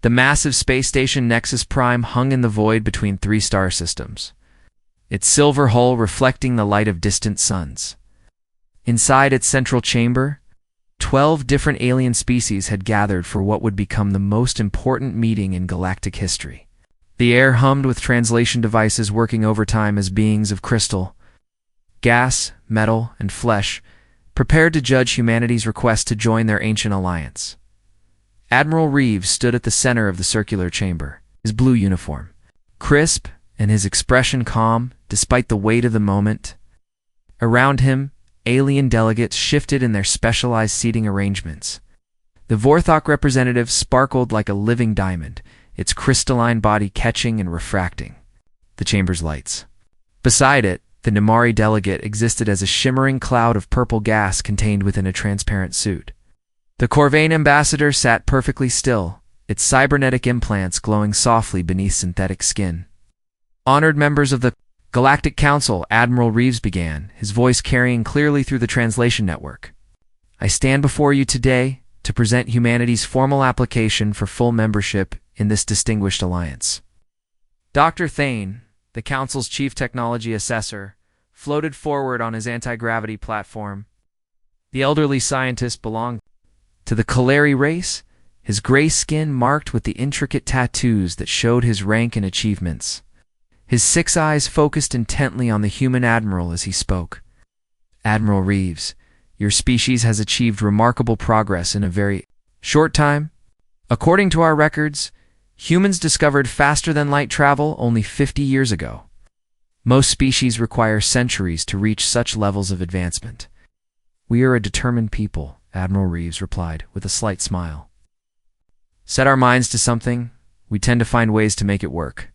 The massive space station Nexus Prime hung in the void between three star systems, its silver hull reflecting the light of distant suns. Inside its central chamber, 12 different alien species had gathered for what would become the most important meeting in galactic history. The air hummed with translation devices working overtime as beings of crystal, gas, metal, and flesh prepared to judge humanity's request to join their ancient alliance. Admiral Reeves stood at the center of the circular chamber, his blue uniform crisp and his expression calm despite the weight of the moment. Around him, alien delegates shifted in their specialized seating arrangements. The Vorthok representative sparkled like a living diamond, its crystalline body catching and refracting the chamber's lights. Beside it, the Namari delegate existed as a shimmering cloud of purple gas contained within a transparent suit. The Corvain ambassador sat perfectly still, its cybernetic implants glowing softly beneath synthetic skin. Honored members of the Galactic Council, Admiral Reeves began, his voice carrying clearly through the translation network. I stand before you today to present humanity's formal application for full membership in this distinguished alliance. Dr. Thane, the Council's chief technology assessor, floated forward on his anti-gravity platform. The elderly scientist belonged to the Kaleri race, his gray skin marked with the intricate tattoos that showed his rank and achievements. His 6 eyes focused intently on the human admiral as he spoke. Admiral Reeves, your species has achieved remarkable progress in a very short time. According to our records, humans discovered faster-than-light travel only 50 years ago. Most species require centuries to reach such levels of advancement. We are a determined people, Admiral Reeves replied with a slight smile. Set our minds to something, we tend to find ways to make it work.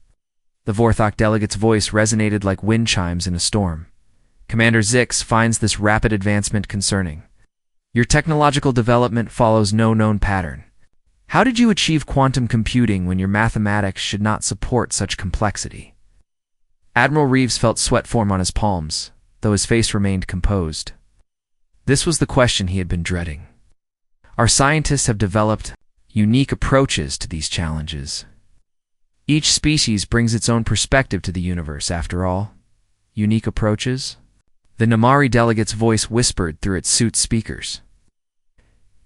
The Vorthok delegate's voice resonated like wind chimes in a storm. Commander Zix finds this rapid advancement concerning. Your technological development follows no known pattern. How did you achieve quantum computing when your mathematics should not support such complexity? Admiral Reeves felt sweat form on his palms, though his face remained composed. This was the question he had been dreading. Our scientists have developed unique approaches to these challenges. Each species brings its own perspective to the universe, after all. Unique approaches? The Namari delegate's voice whispered through its suit speakers.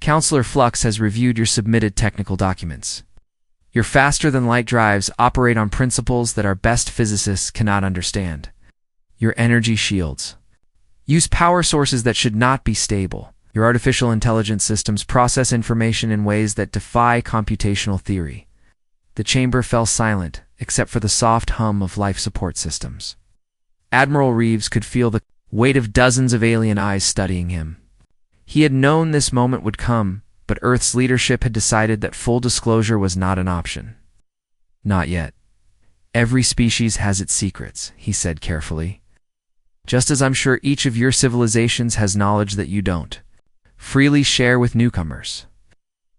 Counselor Flux has reviewed your submitted technical documents. Your faster-than-light drives operate on principles that our best physicists cannot understand. Your energy shields use power sources that should not be stable. Your artificial intelligence systems process information in ways that defy computational theory. The chamber fell silent, except for the soft hum of life support systems. Admiral Reeves could feel the weight of dozens of alien eyes studying him. He had known this moment would come, but Earth's leadership had decided that full disclosure was not an option. Not yet. Every species has its secrets, he said carefully. Just as I'm sure each of your civilizations has knowledge that you don't. Freely share with newcomers.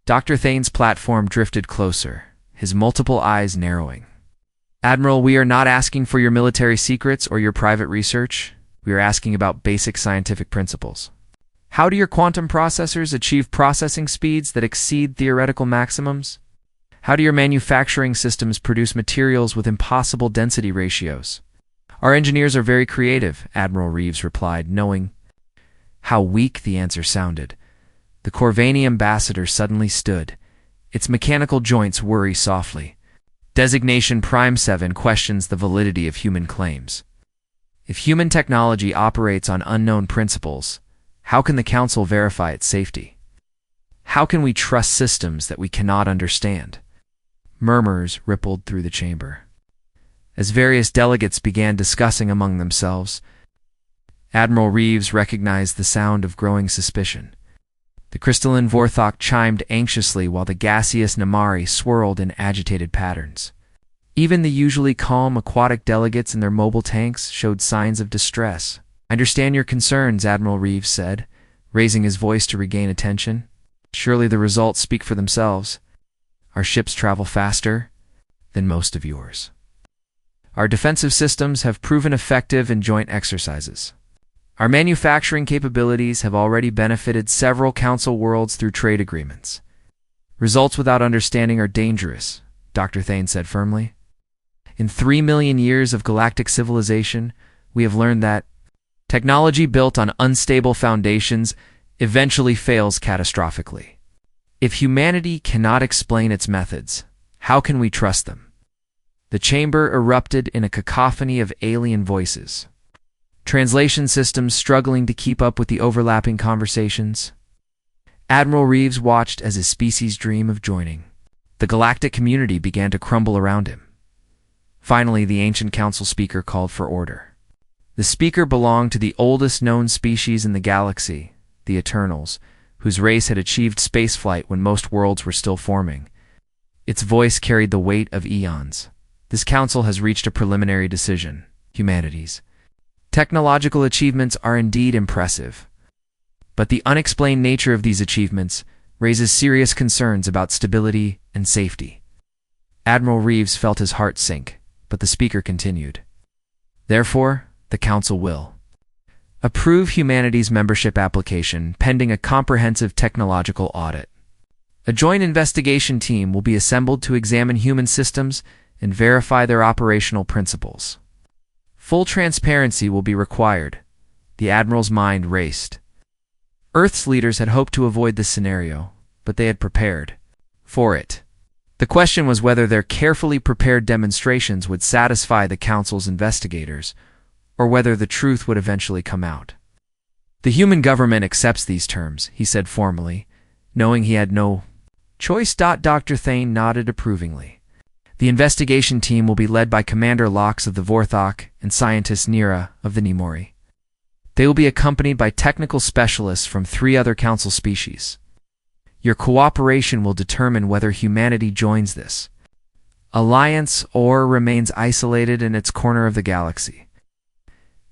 Dr. Thane's platform drifted closer, his multiple eyes narrowing. Admiral, we are not asking for your military secrets or your private research. We are asking about basic scientific principles. How do your quantum processors achieve processing speeds that exceed theoretical maximums? How do your manufacturing systems produce materials with impossible density ratios? Our engineers are very creative, Admiral Reeves replied, knowing how weak the answer sounded. The Corvani ambassador suddenly stood, its mechanical joints whirring softly. Designation Prime 7 questions the validity of human claims. If human technology operates on unknown principles, how can the Council verify its safety? How can we trust systems that we cannot understand? Murmurs rippled through the chamber. As various delegates began discussing among themselves, Admiral Reeves recognized the sound of growing suspicion. The crystalline Vorthok chimed anxiously while the gaseous Namari swirled in agitated patterns. Even the usually calm aquatic delegates in their mobile tanks showed signs of distress. I understand your concerns, Admiral Reeves said, raising his voice to regain attention. Surely the results speak for themselves. Our ships travel faster than most of yours. Our defensive systems have proven effective in joint exercises. Our manufacturing capabilities have already benefited several Council worlds through trade agreements. Results without understanding are dangerous, Dr. Thane said firmly. In 3 million years of galactic civilization, we have learned that technology built on unstable foundations eventually fails catastrophically. If humanity cannot explain its methods, how can we trust them? The chamber erupted in a cacophony of alien voices. Translation systems struggling to keep up with the overlapping conversations. Admiral Reeves watched as his species' dream of joining. The galactic community began to crumble around him. Finally, the ancient council speaker called for order. The speaker belonged to the oldest known species in the galaxy, the Eternals, whose race had achieved spaceflight when most worlds were still forming. Its voice carried the weight of eons. This council has reached a preliminary decision. Humanity's technological achievements are indeed impressive, but the unexplained nature of these achievements raises serious concerns about stability and safety. Admiral Reeves felt his heart sink, but the speaker continued. Therefore, the council will approve humanity's membership application pending a comprehensive technological audit. A joint investigation team will be assembled to examine human systems and verify their operational principles. Full transparency will be required. The Admiral's mind raced. Earth's leaders had hoped to avoid this scenario, but they had prepared for it. The question was whether their carefully prepared demonstrations would satisfy the Council's investigators, or whether the truth would eventually come out. The human government accepts these terms, he said formally, knowing he had no choice. Dr. Thane nodded approvingly. The investigation team will be led by Commander Lox of the Vorthok and Scientist Nira of the Nemori. They will be accompanied by technical specialists from 3 other Council species. Your cooperation will determine whether humanity joins this alliance or remains isolated in its corner of the galaxy.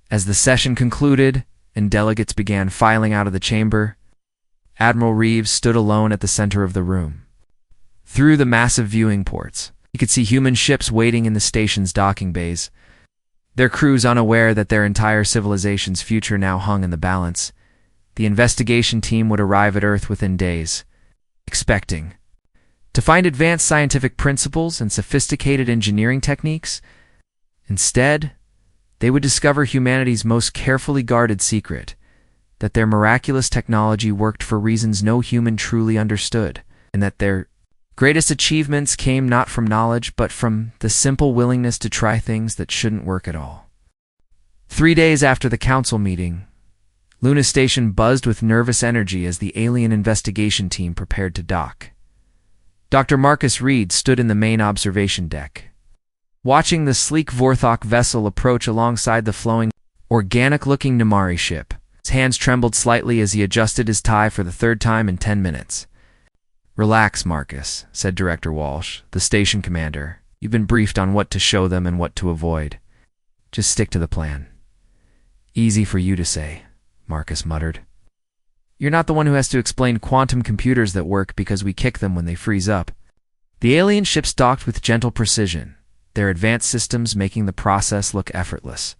As the session concluded and delegates began filing out of the chamber, Admiral Reeves stood alone at the center of the room. Through the massive viewing ports, he could see human ships waiting in the station's docking bays, their crews unaware that their entire civilization's future now hung in the balance. The investigation team would arrive at Earth within days, expecting to find advanced scientific principles and sophisticated engineering techniques. Instead, they would discover humanity's most carefully guarded secret, that their miraculous technology worked for reasons no human truly understood, and that their greatest achievements came not from knowledge but from the simple willingness to try things that shouldn't work at all. 3 days after the council meeting, Luna Station buzzed with nervous energy as the alien investigation team prepared to dock. Dr. Marcus Reed stood in the main observation deck, watching the sleek Vorthok vessel approach alongside the flowing, organic-looking Nemari ship. His hands trembled slightly as he adjusted his tie for the 3rd time in 10 minutes. "Relax, Marcus," said Director Walsh, the station commander. "You've been briefed on what to show them and what to avoid. Just stick to the plan." "Easy for you to say," Marcus muttered. "You're not the one who has to explain quantum computers that work because we kick them when they freeze up." The alien ships docked with gentle precision, their advanced systems making the process look effortless.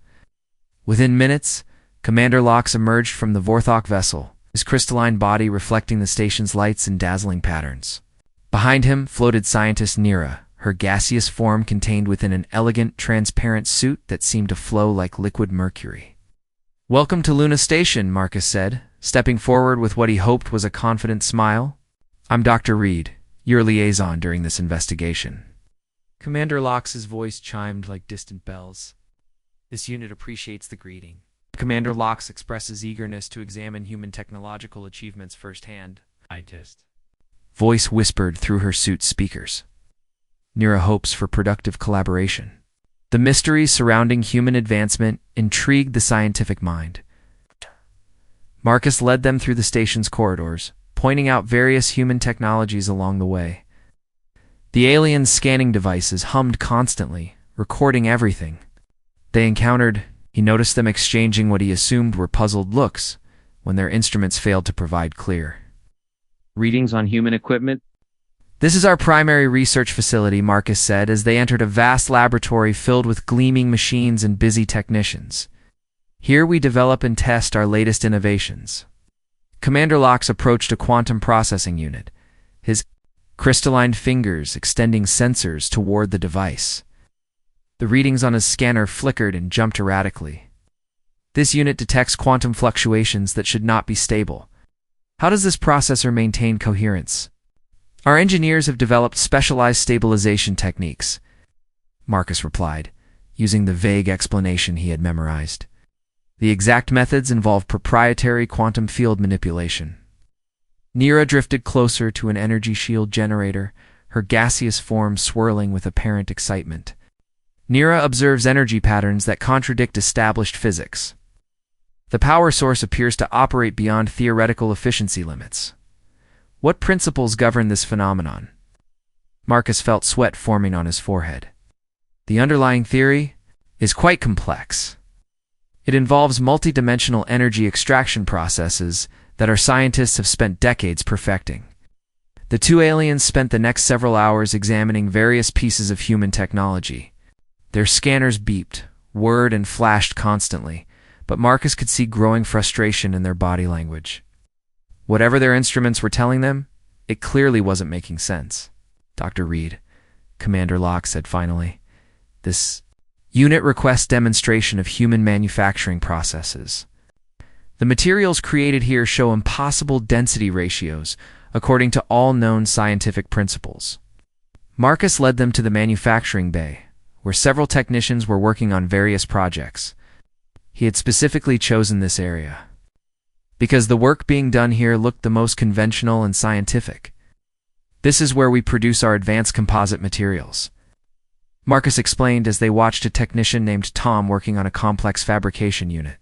Within minutes, Commander Lox emerged from the Vorthok vessel, his crystalline body reflecting the station's lights in dazzling patterns. Behind him floated Scientist Nira, her gaseous form contained within an elegant, transparent suit that seemed to flow like liquid mercury. "Welcome to Luna Station," Marcus said, stepping forward with what he hoped was a confident smile. "I'm Dr. Reed, your liaison during this investigation." Commander Lox's voice chimed like distant bells. "This unit appreciates the greeting." Commander Lox expresses eagerness to examine human technological achievements firsthand. Scientist. Voice whispered through her suit's speakers. Nira hopes for productive collaboration. The mysteries surrounding human advancement intrigued the scientific mind. Marcus led them through the station's corridors, pointing out various human technologies along the way. The aliens' scanning devices hummed constantly, recording everything. He noticed them exchanging what he assumed were puzzled looks when their instruments failed to provide clear readings on human equipment. "This is our primary research facility," Marcus said as they entered a vast laboratory filled with gleaming machines and busy technicians. "Here we develop and test our latest innovations." Commander Lox approached a quantum processing unit, his crystalline fingers extending sensors toward the device. The readings on his scanner flickered and jumped erratically. This unit detects quantum fluctuations that should not be stable. How does this processor maintain coherence? Our engineers have developed specialized stabilization techniques, Marcus replied, using the vague explanation he had memorized. The exact methods involve proprietary quantum field manipulation. Nira drifted closer to an energy shield generator, her gaseous form swirling with apparent excitement. Nira observes energy patterns that contradict established physics. The power source appears to operate beyond theoretical efficiency limits. What principles govern this phenomenon? Marcus felt sweat forming on his forehead. The underlying theory is quite complex. It involves multidimensional energy extraction processes that our scientists have spent decades perfecting. The two aliens spent the next several hours examining various pieces of human technology. Their scanners beeped, whirred, and flashed constantly, but Marcus could see growing frustration in their body language. Whatever their instruments were telling them, it clearly wasn't making sense. Dr. Reed, Commander Locke said finally, this unit requests demonstration of human manufacturing processes. The materials created here show impossible density ratios according to all known scientific principles. Marcus led them to the manufacturing bay, where several technicians were working on various projects. He had specifically chosen this area because the work being done here looked the most conventional and scientific. This is where we produce our advanced composite materials, Marcus explained as they watched a technician named Tom working on a complex fabrication unit.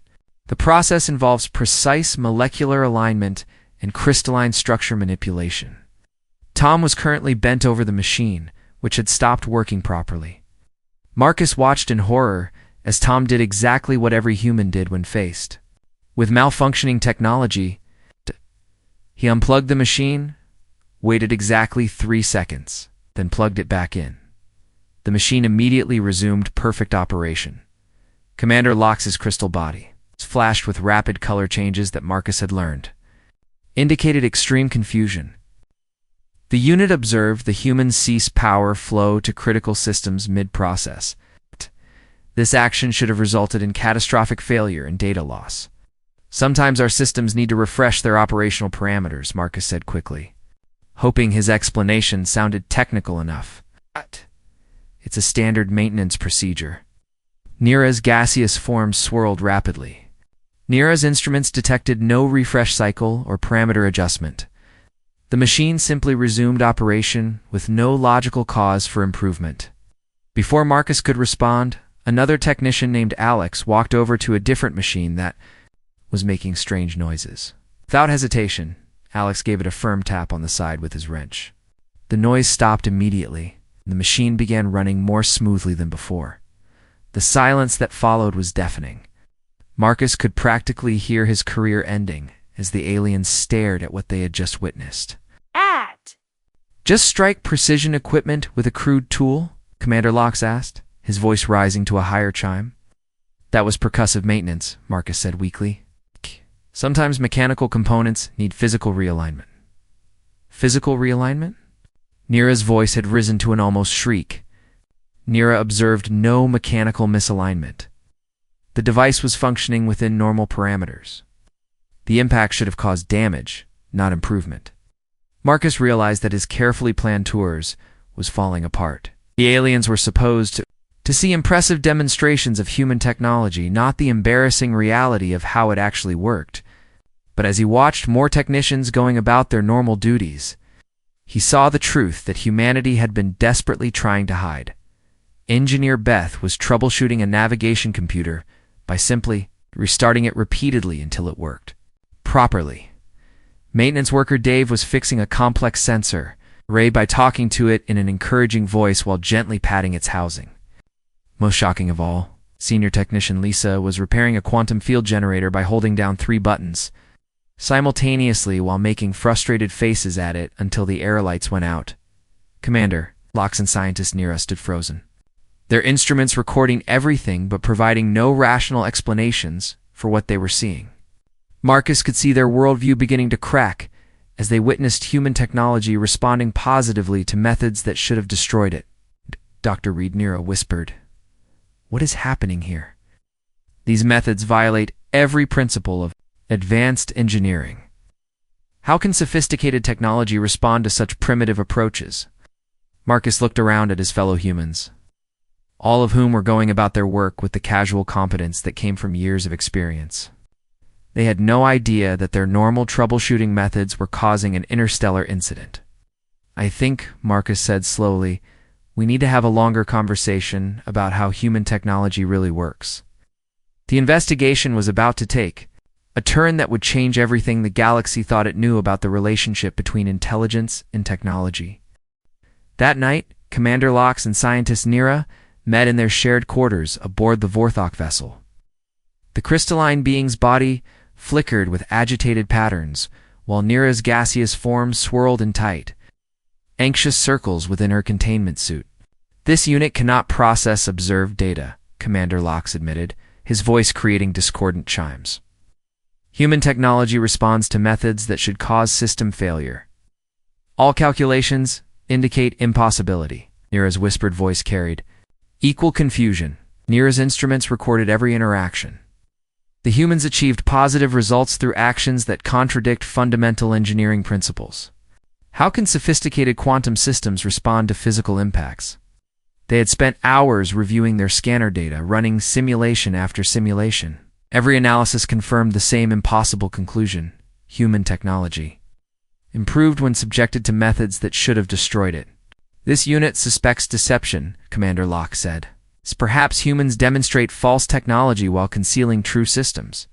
The process involves precise molecular alignment and crystalline structure manipulation. Tom was currently bent over the machine, which had stopped working properly. Marcus watched in horror as Tom did exactly what every human did when faced with malfunctioning technology. He unplugged the machine, waited exactly 3 seconds, then plugged it back in. The machine immediately resumed perfect operation. Commander Locke's crystal body, flashed with rapid color changes that Marcus had learned, indicated extreme confusion. The unit observed the human cease power flow to critical systems mid-process. This action should have resulted in catastrophic failure and data loss. Sometimes our systems need to refresh their operational parameters, Marcus said quickly, hoping his explanation sounded technical enough. It's a standard maintenance procedure. Nira's gaseous form swirled rapidly. Nira's instruments detected no refresh cycle or parameter adjustment. The machine simply resumed operation with no logical cause for improvement. Before Marcus could respond, another technician named Alex walked over to a different machine that was making strange noises. Without hesitation, Alex gave it a firm tap on the side with his wrench. The noise stopped immediately, and the machine began running more smoothly than before. The silence that followed was deafening. Marcus could practically hear his career ending as the aliens stared at what they had just witnessed. Just strike precision equipment with a crude tool? Commander Locke asked, his voice rising to a higher chime. That was percussive maintenance, Marcus said weakly. Sometimes mechanical components need physical realignment. Physical realignment? Nira's voice had risen to an almost shriek. Nira observed no mechanical misalignment. The device was functioning within normal parameters. The impact should have caused damage, not improvement. Marcus realized that his carefully planned tours was falling apart. The aliens were supposed to see impressive demonstrations of human technology, not the embarrassing reality of how it actually worked. But as he watched more technicians going about their normal duties, he saw the truth that humanity had been desperately trying to hide. Engineer Beth was troubleshooting a navigation computer by simply restarting it repeatedly until it worked properly. Maintenance worker Dave was fixing a complex sensor array by talking to it in an encouraging voice while gently patting its housing. Most shocking of all, senior technician Lisa was repairing a quantum field generator by holding down 3 buttons simultaneously while making frustrated faces at it until the air lights went out. Commander, Locke and scientist Nira stood frozen, their instruments recording everything but providing no rational explanations for what they were seeing. Marcus could see their worldview beginning to crack as they witnessed human technology responding positively to methods that should have destroyed it. Dr. Reed Nira whispered, "What is happening here? These methods violate every principle of advanced engineering. How can sophisticated technology respond to such primitive approaches?" Marcus looked around at his fellow humans, all of whom were going about their work with the casual competence that came from years of experience. They had no idea that their normal troubleshooting methods were causing an interstellar incident. "I think," Marcus said slowly, "we need to have a longer conversation about how human technology really works." The investigation was about to take a turn that would change everything the galaxy thought it knew about the relationship between intelligence and technology. That night, Commander Lox and Scientist Nira met in their shared quarters aboard the Vorthok vessel. The crystalline being's body flickered with agitated patterns, while Nira's gaseous form swirled in tight, anxious circles within her containment suit. "This unit cannot process observed data," Commander Lox admitted, his voice creating discordant chimes. "Human technology responds to methods that should cause system failure. All calculations indicate impossibility," Nira's whispered voice carried. Equal confusion. Nira's instruments recorded every interaction. The humans achieved positive results through actions that contradict fundamental engineering principles. How can sophisticated quantum systems respond to physical impacts? They had spent hours reviewing their scanner data, running simulation after simulation. Every analysis confirmed the same impossible conclusion: human technology improved when subjected to methods that should have destroyed it. "This unit suspects deception," Commander Locke said. "Perhaps humans demonstrate false technology while concealing true systems."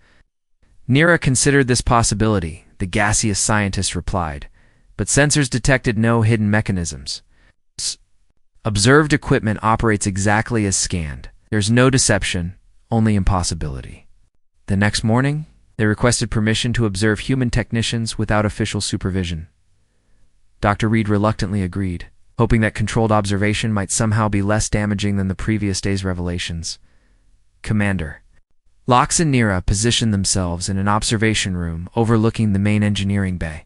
Nira considered this possibility, the gaseous scientist replied, but sensors detected no hidden mechanisms. Observed equipment operates exactly as scanned. There's no deception, only impossibility. The next morning, they requested permission to observe human technicians without official supervision. Dr. Reed reluctantly agreed, hoping that controlled observation might somehow be less damaging than the previous day's revelations. Commander Lox and Nira positioned themselves in an observation room overlooking the main engineering bay.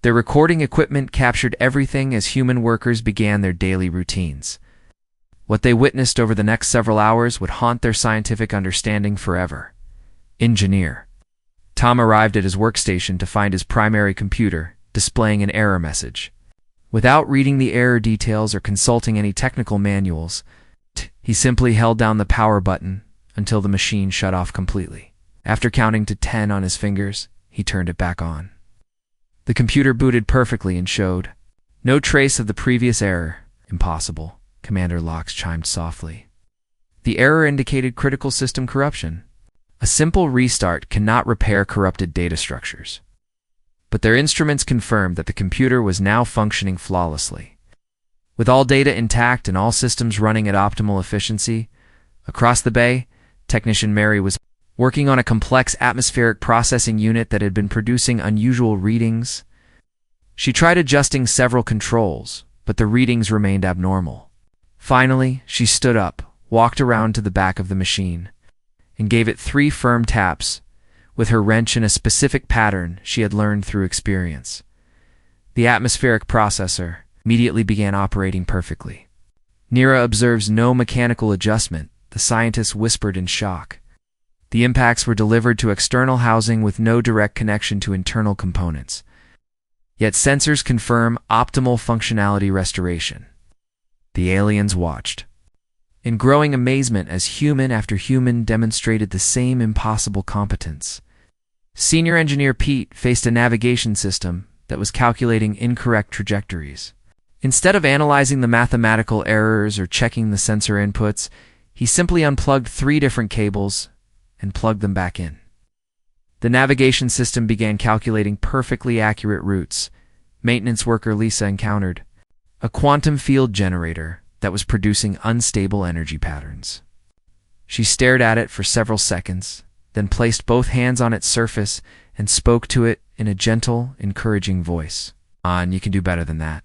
Their recording equipment captured everything as human workers began their daily routines. What they witnessed over the next several hours would haunt their scientific understanding forever. Engineer Tom arrived at his workstation to find his primary computer displaying an error message. Without reading the error details or consulting any technical manuals, he simply held down the power button until the machine shut off completely. After counting to 10 on his fingers, he turned it back on. The computer booted perfectly and showed no trace of the previous error. "Impossible," Commander Lox chimed softly. The error indicated critical system corruption. A simple restart cannot repair corrupted data structures. But their instruments confirmed that the computer was now functioning flawlessly. With all data intact and all systems running at optimal efficiency, across the bay, Technician Mary was working on a complex atmospheric processing unit that had been producing unusual readings. She tried adjusting several controls, but the readings remained abnormal. Finally, she stood up, walked around to the back of the machine, and gave it 3 firm taps with her wrench in a specific pattern she had learned through experience. The atmospheric processor immediately began operating perfectly. "Nira observes no mechanical adjustment," the scientist whispered in shock. The impacts were delivered to external housing with no direct connection to internal components. Yet sensors confirm optimal functionality restoration. The aliens watched in growing amazement as human after human demonstrated the same impossible competence. Senior Engineer Pete faced a navigation system that was calculating incorrect trajectories. Instead of analyzing the mathematical errors or checking the sensor inputs, he simply unplugged 3 different cables and plugged them back in. The navigation system began calculating perfectly accurate routes. Maintenance worker Lisa encountered a quantum field generator that was producing unstable energy patterns. She stared at it for several seconds, then placed both hands on its surface and spoke to it in a gentle, encouraging voice. You can do better than that.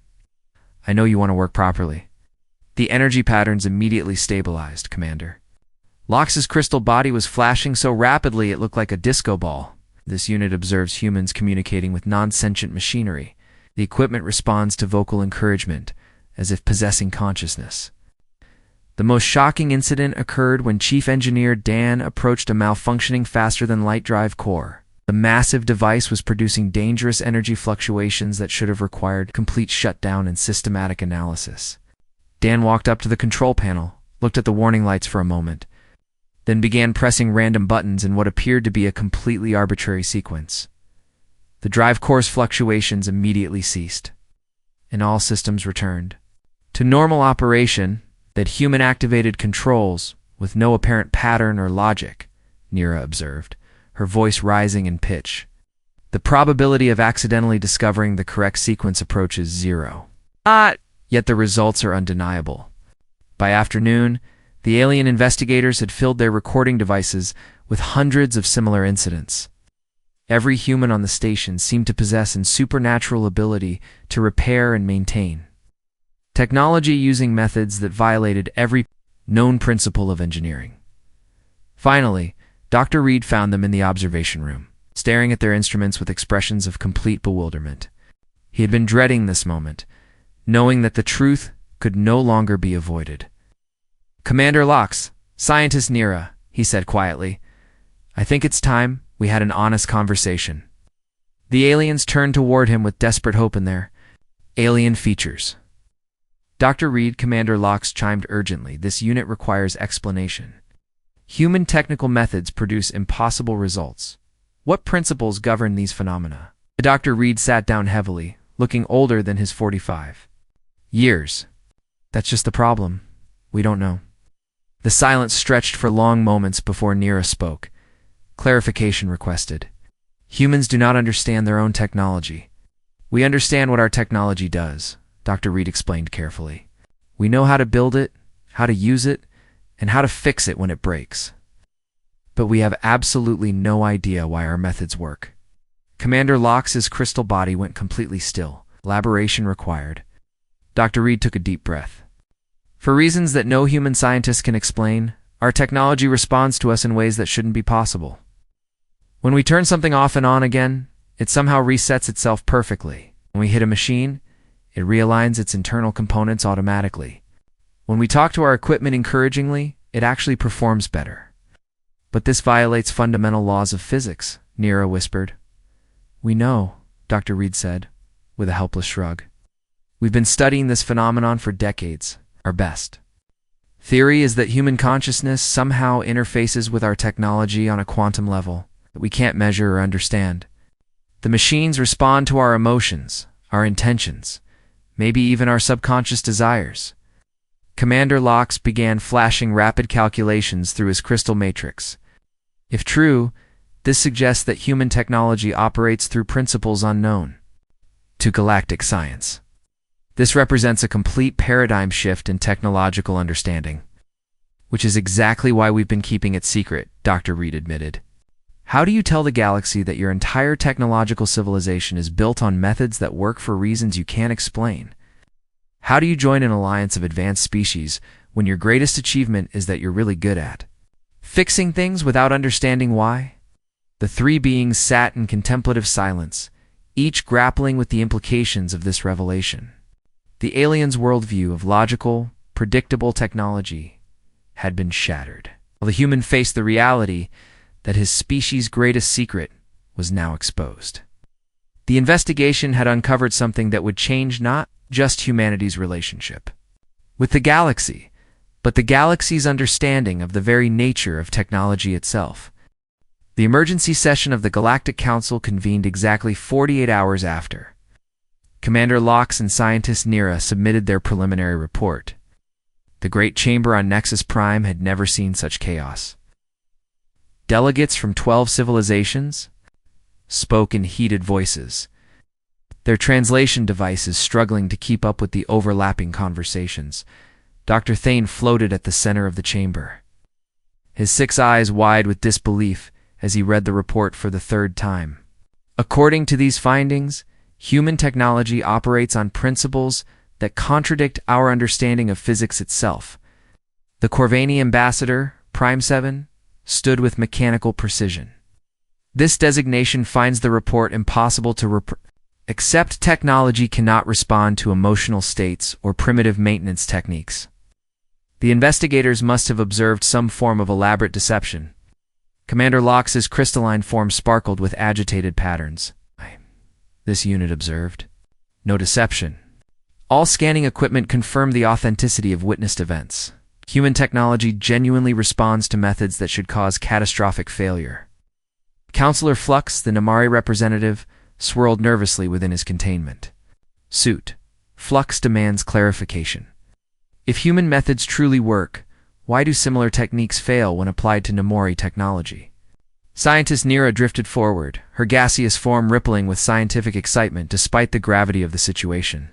I know you want to work properly." The energy patterns immediately stabilized, Commander. Lox's crystal body was flashing so rapidly it looked like a disco ball. This unit observes humans communicating with non-sentient machinery. The equipment responds to vocal encouragement, as if possessing consciousness. The most shocking incident occurred when Chief Engineer Dan approached a malfunctioning faster-than-light drive core. The massive device was producing dangerous energy fluctuations that should have required complete shutdown and systematic analysis. Dan walked up to the control panel, looked at the warning lights for a moment, then began pressing random buttons in what appeared to be a completely arbitrary sequence. The drive core's fluctuations immediately ceased, and all systems returned to normal operation. That human-activated controls, with no apparent pattern or logic, Nira observed, her voice rising in pitch. The probability of accidentally discovering the correct sequence approaches 0. Yet the results are undeniable. By afternoon, the alien investigators had filled their recording devices with hundreds of similar incidents. Every human on the station seemed to possess a supernatural ability to repair and maintain technology using methods that violated every known principle of engineering. Finally, Dr. Reed found them in the observation room, staring at their instruments with expressions of complete bewilderment. He had been dreading this moment, knowing that the truth could no longer be avoided. "Commander Lox, Scientist Nira," he said quietly, "I think it's time we had an honest conversation." The aliens turned toward him with desperate hope in their alien features. Dr. Reed, Commander Lox chimed urgently, "This unit requires explanation. Human technical methods produce impossible results. What principles govern these phenomena?" Dr. Reed sat down heavily, looking older than his 45 years. "That's just the problem. We don't know." The silence stretched for long moments before Nira spoke. Clarification requested. "Humans do not understand their own technology. We understand what our technology does," Dr. Reed explained carefully. "We know how to build it, how to use it, and how to fix it when it breaks. But we have absolutely no idea why our methods work." Commander Lox's crystal body went completely still. Elaboration required. Dr. Reed took a deep breath. "For reasons that no human scientist can explain, our technology responds to us in ways that shouldn't be possible. When we turn something off and on again, it somehow resets itself perfectly. When we hit a machine, it realigns its internal components automatically. When we talk to our equipment encouragingly, it actually performs better. But this violates fundamental laws of physics," Nira whispered. "We know," Dr. Reed said, with a helpless shrug. "We've been studying this phenomenon for decades. Our best theory is that human consciousness somehow interfaces with our technology on a quantum level that we can't measure or understand. The machines respond to our emotions, our intentions, maybe even our subconscious desires." Commander Lox began flashing rapid calculations through his crystal matrix. "If true, this suggests that human technology operates through principles unknown to galactic science. This represents a complete paradigm shift in technological understanding, which is exactly why we've been keeping it secret," Dr. Reed admitted. "How do you tell the galaxy that your entire technological civilization is built on methods that work for reasons you can't explain? How do you join an alliance of advanced species when your greatest achievement is that you're really good at fixing things without understanding why?" The three beings sat in contemplative silence, each grappling with the implications of this revelation. The aliens' worldview of logical, predictable technology had been shattered, while the human faced the reality that his species' greatest secret was now exposed. The investigation had uncovered something that would change not just humanity's relationship with the galaxy, but the galaxy's understanding of the very nature of technology itself. The emergency session of the Galactic Council convened exactly 48 hours after. Commander Lox and Scientist Nira submitted their preliminary report. The Great Chamber on Nexus Prime had never seen such chaos. Delegates from 12 civilizations spoke in heated voices, their translation devices struggling to keep up with the overlapping conversations. Dr. Thane floated at the center of the chamber, his 6 eyes wide with disbelief as he read the report for the 3rd time. According to these findings, human technology operates on principles that contradict our understanding of physics itself. The Corvani ambassador, Prime 7, stood with mechanical precision. This designation finds the report impossible to accept. Technology cannot respond to emotional states or primitive maintenance techniques. The investigators must have observed some form of elaborate deception. Commander Lox's crystalline form sparkled with agitated patterns. This unit observed. No deception. All scanning equipment confirmed the authenticity of witnessed events. Human technology genuinely responds to methods that should cause catastrophic failure. Counselor Flux, the Namari representative, swirled nervously within his containment suit. Flux demands clarification. If human methods truly work, why do similar techniques fail when applied to Namori technology? Scientist Nira drifted forward, her gaseous form rippling with scientific excitement despite the gravity of the situation.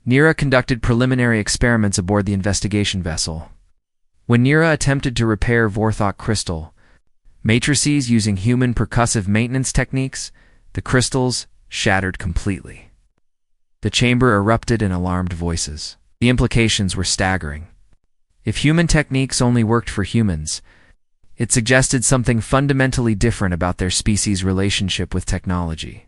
Nira conducted preliminary experiments aboard the investigation vessel. When Nira attempted to repair Vorthok crystal matrices using human percussive maintenance techniques, the crystals shattered completely. The chamber erupted in alarmed voices. The implications were staggering. If human techniques only worked for humans, it suggested something fundamentally different about their species' relationship with technology.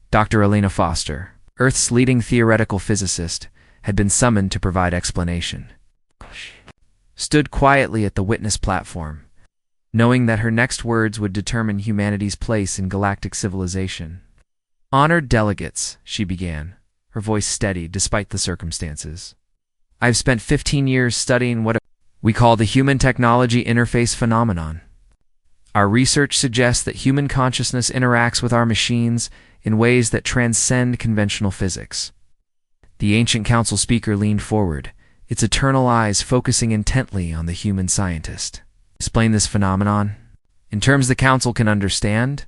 Dr. Elena Foster, Earth's leading theoretical physicist, had been summoned to provide explanation. Stood quietly at the witness platform, knowing that her next words would determine humanity's place in galactic civilization. Honored delegates, she began, her voice steady despite the circumstances. I've spent 15 years studying what we call the human technology interface phenomenon. Our research suggests that human consciousness interacts with our machines in ways that transcend conventional physics. The ancient council speaker leaned forward, its eternal eyes focusing intently on the human scientist. Explain this phenomenon in terms the council can understand.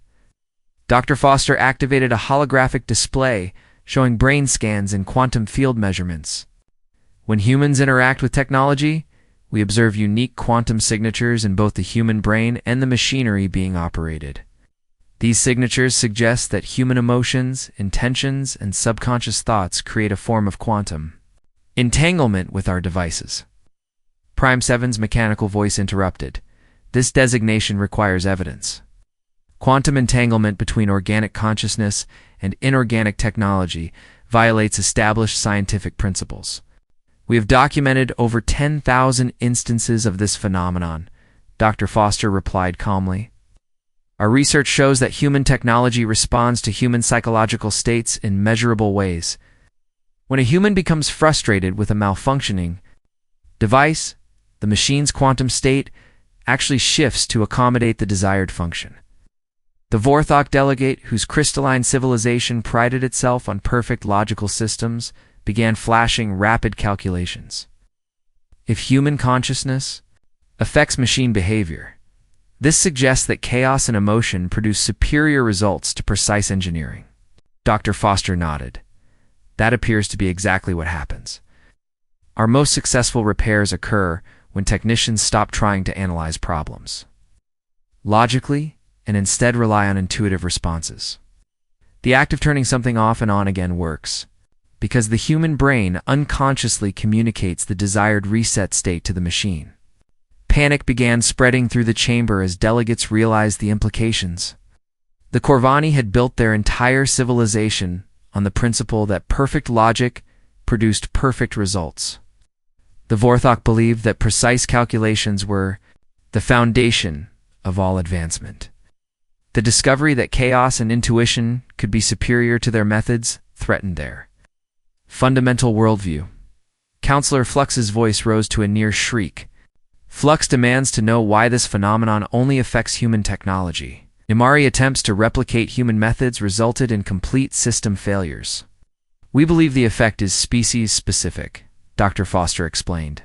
Dr. Foster activated a holographic display showing brain scans and quantum field measurements. When humans interact with technology, we observe unique quantum signatures in both the human brain and the machinery being operated. These signatures suggest that human emotions, intentions, and subconscious thoughts create a form of quantum entanglement with our devices. Prime 7's mechanical voice interrupted. This designation requires evidence. Quantum entanglement between organic consciousness and inorganic technology violates established scientific principles. We have documented over 10,000 instances of this phenomenon, Dr. Foster replied calmly. Our research shows that human technology responds to human psychological states in measurable ways. When a human becomes frustrated with a malfunctioning device, the machine's quantum state actually shifts to accommodate the desired function. The Vorthok delegate, whose crystalline civilization prided itself on perfect logical systems, began flashing rapid calculations. If human consciousness affects machine behavior, this suggests that chaos and emotion produce superior results to precise engineering. Dr. Foster nodded. That appears to be exactly what happens. Our most successful repairs occur when technicians stop trying to analyze problems logically and instead rely on intuitive responses. The act of turning something off and on again works because the human brain unconsciously communicates the desired reset state to the machine. Panic began spreading through the chamber as delegates realized the implications. The Corvani had built their entire civilization on the principle that perfect logic produced perfect results. The Vorthok believed that precise calculations were the foundation of all advancement. The discovery that chaos and intuition could be superior to their methods threatened their fundamental worldview. Counselor Flux's voice rose to a near shriek. Flux demands to know why this phenomenon only affects human technology. Nimari attempts to replicate human methods resulted in complete system failures. We believe the effect is species-specific, Dr. Foster explained.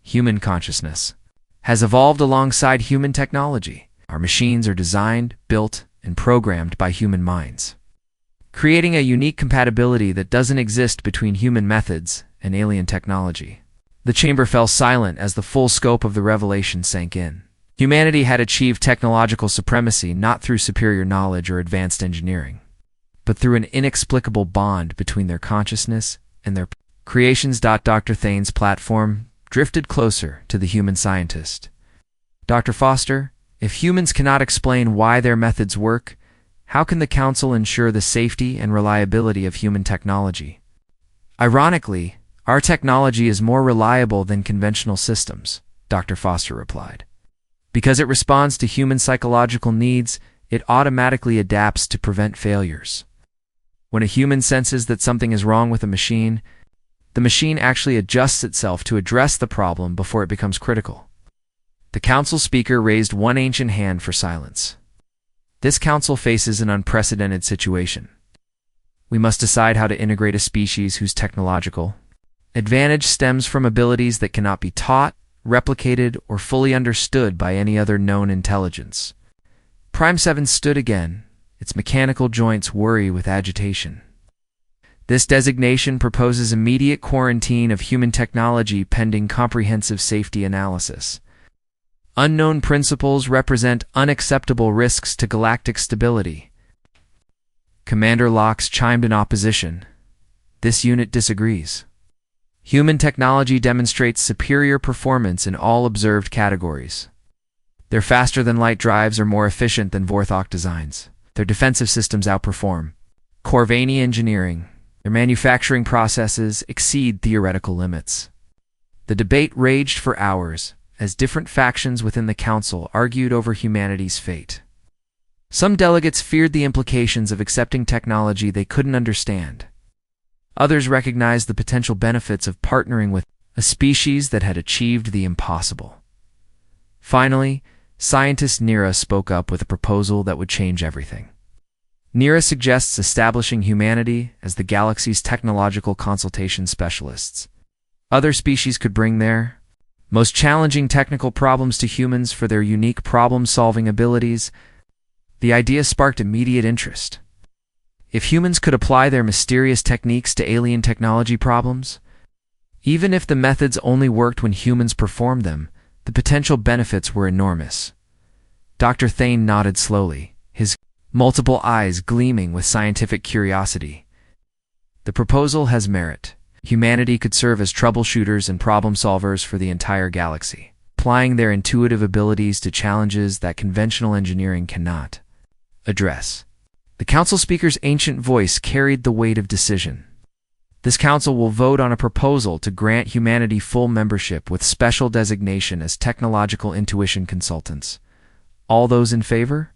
Human consciousness has evolved alongside human technology. Our machines are designed, built, and programmed by human minds, creating a unique compatibility that doesn't exist between human methods and alien technology. The chamber fell silent as the full scope of the revelation sank in. Humanity had achieved technological supremacy not through superior knowledge or advanced engineering, but through an inexplicable bond between their consciousness and their creations. Dr. Thane's platform drifted closer to the human scientist. Dr. Foster, If humans cannot explain why their methods work, how can the Council ensure the safety and reliability of human technology? Ironically, our technology is more reliable than conventional systems, Dr. Foster replied. Because it responds to human psychological needs, it automatically adapts to prevent failures. When a human senses that something is wrong with a machine, the machine actually adjusts itself to address the problem before it becomes critical. The council speaker raised one ancient hand for silence. This council faces an unprecedented situation. We must decide how to integrate a species whose technological advantage stems from abilities that cannot be taught, replicated, or fully understood by any other known intelligence. Prime 7 stood again, its mechanical joints worry with agitation. This designation proposes immediate quarantine of human technology pending comprehensive safety analysis. Unknown principles represent unacceptable risks to galactic stability. Commander Lox chimed in opposition. This unit disagrees. Human technology demonstrates superior performance in all observed categories. Their faster-than-light drives are more efficient than Vorthok designs. Their defensive systems outperform Corvani engineering. Their manufacturing processes exceed theoretical limits. The debate raged for hours, as different factions within the council argued over humanity's fate. Some delegates feared the implications of accepting technology they couldn't understand. Others recognized the potential benefits of partnering with a species that had achieved the impossible. Finally, scientist Nira spoke up with a proposal that would change everything. Nira suggests establishing humanity as the galaxy's technological consultation specialists. Other species could bring their most challenging technical problems to humans for their unique problem-solving abilities. The idea sparked immediate interest. If humans could apply their mysterious techniques to alien technology problems, even if the methods only worked when humans performed them, the potential benefits were enormous. Dr. Thane nodded slowly, his multiple eyes gleaming with scientific curiosity. The proposal has merit. Humanity could serve as troubleshooters and problem solvers for the entire galaxy, applying their intuitive abilities to challenges that conventional engineering cannot address. The council speaker's ancient voice carried the weight of decision. This council will vote on a proposal to grant humanity full membership with special designation as technological intuition consultants. All those in favor?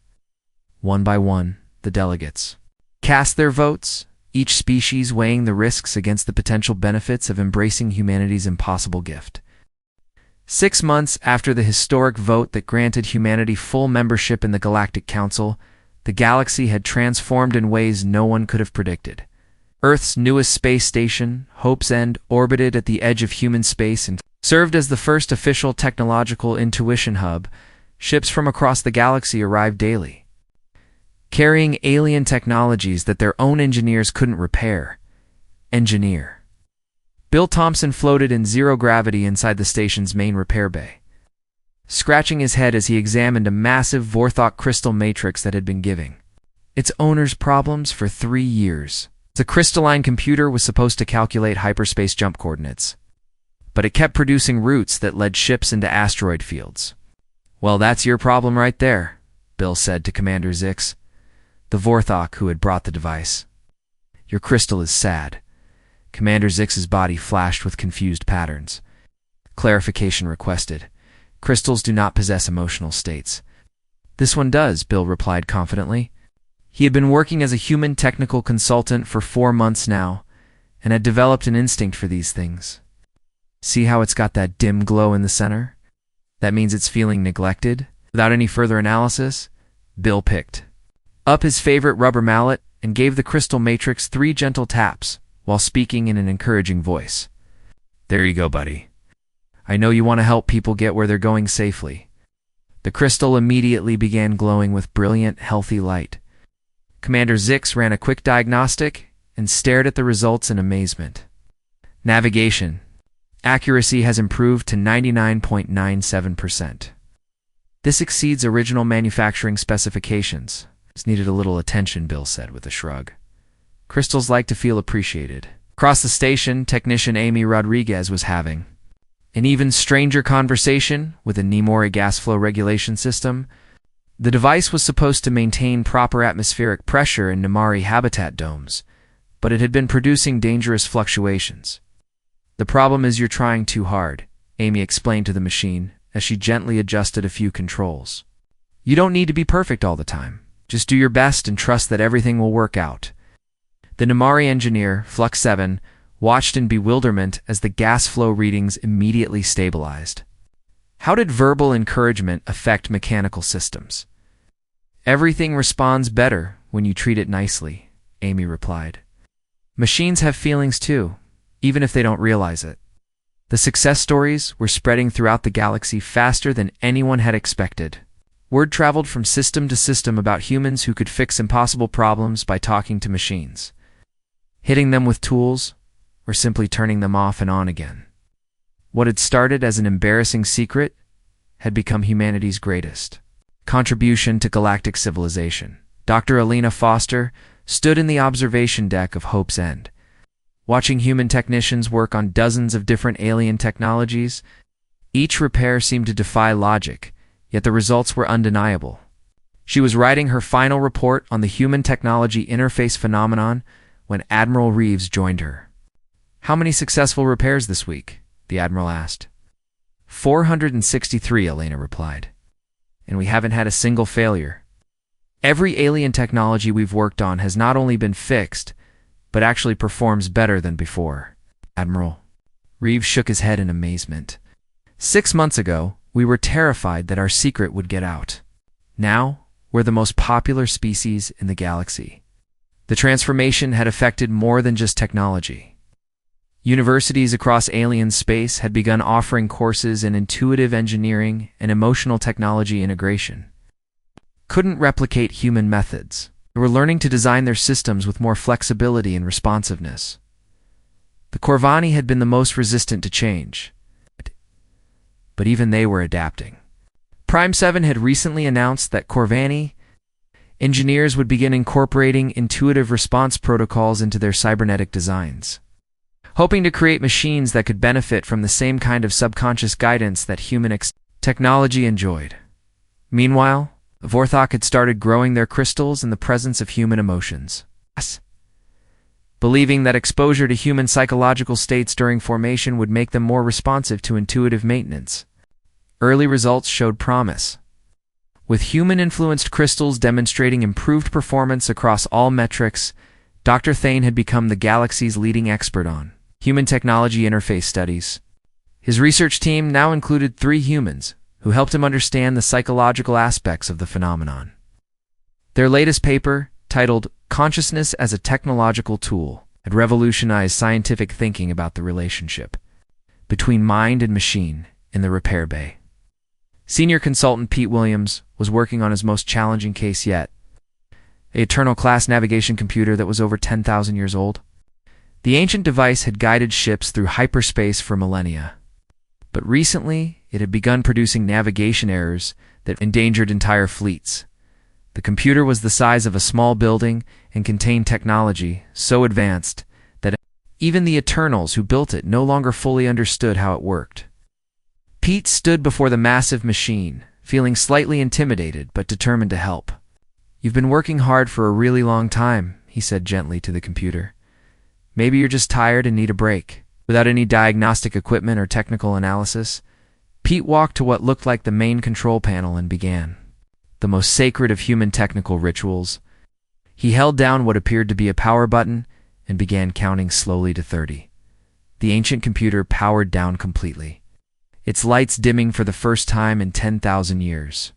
One by one, the delegates cast their votes, each species weighing the risks against the potential benefits of embracing humanity's impossible gift. 6 months after the historic vote that granted humanity full membership in the Galactic Council, the galaxy had transformed in ways no one could have predicted. Earth's newest space station, Hope's End, orbited at the edge of human space and served as the first official technological intuition hub. Ships from across the galaxy arrived daily, carrying alien technologies that their own engineers couldn't repair. Engineer Bill Thompson floated in zero gravity inside the station's main repair bay, scratching his head as he examined a massive Vorthok crystal matrix that had been giving its owners problems for 3 years. The crystalline computer was supposed to calculate hyperspace jump coordinates, but it kept producing routes that led ships into asteroid fields. Well, that's your problem right there, Bill said to Commander Zix, the Vorthok who had brought the device. Your crystal is sad. Commander Zix's body flashed with confused patterns. Clarification requested. Crystals do not possess emotional states. This one does, Bill replied confidently. He had been working as a human technical consultant for 4 months now, and had developed an instinct for these things. See how it's got that dim glow in the center? That means it's feeling neglected. Without any further analysis, Bill picked up his favorite rubber mallet and gave the crystal matrix 3 gentle taps while speaking in an encouraging voice. There you go, buddy. I know you want to help people get where they're going safely. The crystal immediately began glowing with brilliant, healthy light. Commander Zix ran a quick diagnostic and stared at the results in amazement. Navigation. Accuracy has improved to 99.97%. This exceeds original manufacturing specifications. This needed a little attention, Bill said with a shrug. Crystals like to feel appreciated. Across the station, technician Amy Rodriguez was having an even stranger conversation with a Nemori gas flow regulation system. The device was supposed to maintain proper atmospheric pressure in Namari habitat domes, but it had been producing dangerous fluctuations. "The problem is you're trying too hard," Amy explained to the machine as she gently adjusted a few controls. "You don't need to be perfect all the time. Just do your best and trust that everything will work out." The Namari engineer, Flux 7, watched in bewilderment as the gas flow readings immediately stabilized. How did verbal encouragement affect mechanical systems? "Everything responds better when you treat it nicely," Amy replied. "Machines have feelings too, even if they don't realize it." The success stories were spreading throughout the galaxy faster than anyone had expected. Word traveled from system to system about humans who could fix impossible problems by talking to machines, hitting them with tools, or simply turning them off and on again. What had started as an embarrassing secret had become humanity's greatest contribution to galactic civilization. Dr. Alina Foster stood in the observation deck of Hope's End, watching human technicians work on dozens of different alien technologies. Each repair seemed to defy logic, yet the results were undeniable. She was writing her final report on the human technology interface phenomenon when Admiral Reeves joined her. "How many successful repairs this week?" the Admiral asked. 463, Elena replied. "And we haven't had a single failure. Every alien technology we've worked on has not only been fixed, but actually performs better than before." "Admiral." Reeves shook his head in amazement. 6 months ago, we were terrified that our secret would get out. Now, we're the most popular species in the galaxy. The transformation had affected more than just technology. Universities across alien space had begun offering courses in intuitive engineering and emotional technology integration. Couldn't replicate human methods. They were learning to design their systems with more flexibility and responsiveness. The Corvani had been the most resistant to change, but even they were adapting. Prime 7 had recently announced that Corvani engineers would begin incorporating intuitive response protocols into their cybernetic designs, hoping to create machines that could benefit from the same kind of subconscious guidance that human technology enjoyed. Meanwhile, Vorthok had started growing their crystals in the presence of human emotions, believing that exposure to human psychological states during formation would make them more responsive to intuitive maintenance. Early results showed promise, with human-influenced crystals demonstrating improved performance across all metrics. Dr. Thane had become the galaxy's leading expert on human technology interface studies. His research team now included 3 humans who helped him understand the psychological aspects of the phenomenon. Their latest paper, titled "Consciousness as a Technological Tool," had revolutionized scientific thinking about the relationship between mind and machine in the repair bay. Senior consultant Pete Williams was working on his most challenging case yet, an Eternal-class navigation computer that was over 10,000 years old. The ancient device had guided ships through hyperspace for millennia, but recently it had begun producing navigation errors that endangered entire fleets. The computer was the size of a small building and contained technology so advanced that even the Eternals who built it no longer fully understood how it worked. Pete stood before the massive machine, feeling slightly intimidated but determined to help. "You've been working hard for a really long time," he said gently to the computer. "Maybe you're just tired and need a break." Without any diagnostic equipment or technical analysis, Pete walked to what looked like the main control panel and began the most sacred of human technical rituals. He held down what appeared to be a power button and began counting slowly to 30. The ancient computer powered down completely, its lights dimming for the first time in 10,000 years.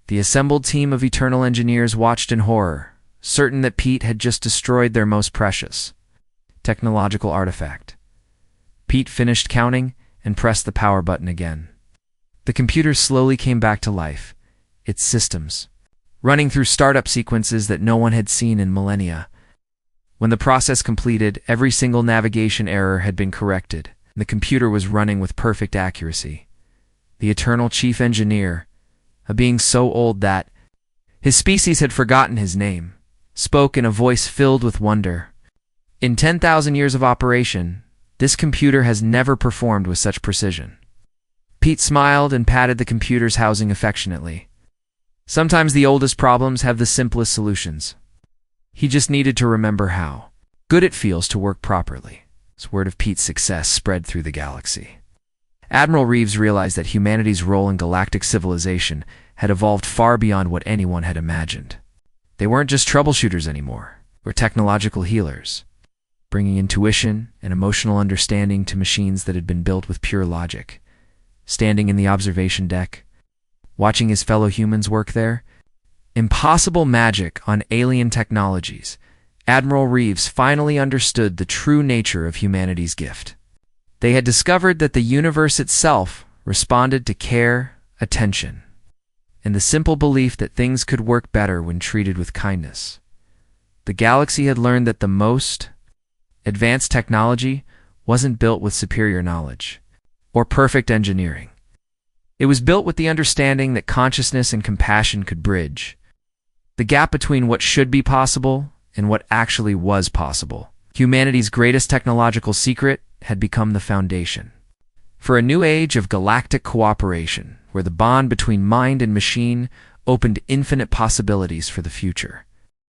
The assembled team of Eternal engineers watched in horror, certain that Pete had just destroyed their most precious technological artifact. Pete finished counting and pressed the power button again. The computer slowly came back to life, its systems running through startup sequences that no one had seen in millennia. When the process completed, every single navigation error had been corrected, and the computer was running with perfect accuracy. The Eternal Chief Engineer, a being so old that his species had forgotten his name, spoke in a voice filled with wonder. "In 10,000 years of operation, this computer has never performed with such precision." Pete smiled and patted the computer's housing affectionately. Sometimes the oldest problems have the simplest solutions. He just needed to remember how good it feels to work properly. As word of Pete's success spread through the galaxy, Admiral Reeves realized that humanity's role in galactic civilization had evolved far beyond what anyone had imagined. They weren't just troubleshooters anymore, or technological healers, bringing intuition and emotional understanding to machines that had been built with pure logic. Standing in the observation deck, watching his fellow humans work there, impossible magic on alien technologies, Admiral Reeves finally understood the true nature of humanity's gift. They had discovered that the universe itself responded to care, attention, and the simple belief that things could work better when treated with kindness. The galaxy had learned that the most advanced technology wasn't built with superior knowledge or perfect engineering. It was built with the understanding that consciousness and compassion could bridge the gap between what should be possible and what actually was possible. Humanity's greatest technological secret had become the foundation for a new age of galactic cooperation, where the bond between mind and machine opened infinite possibilities for the future.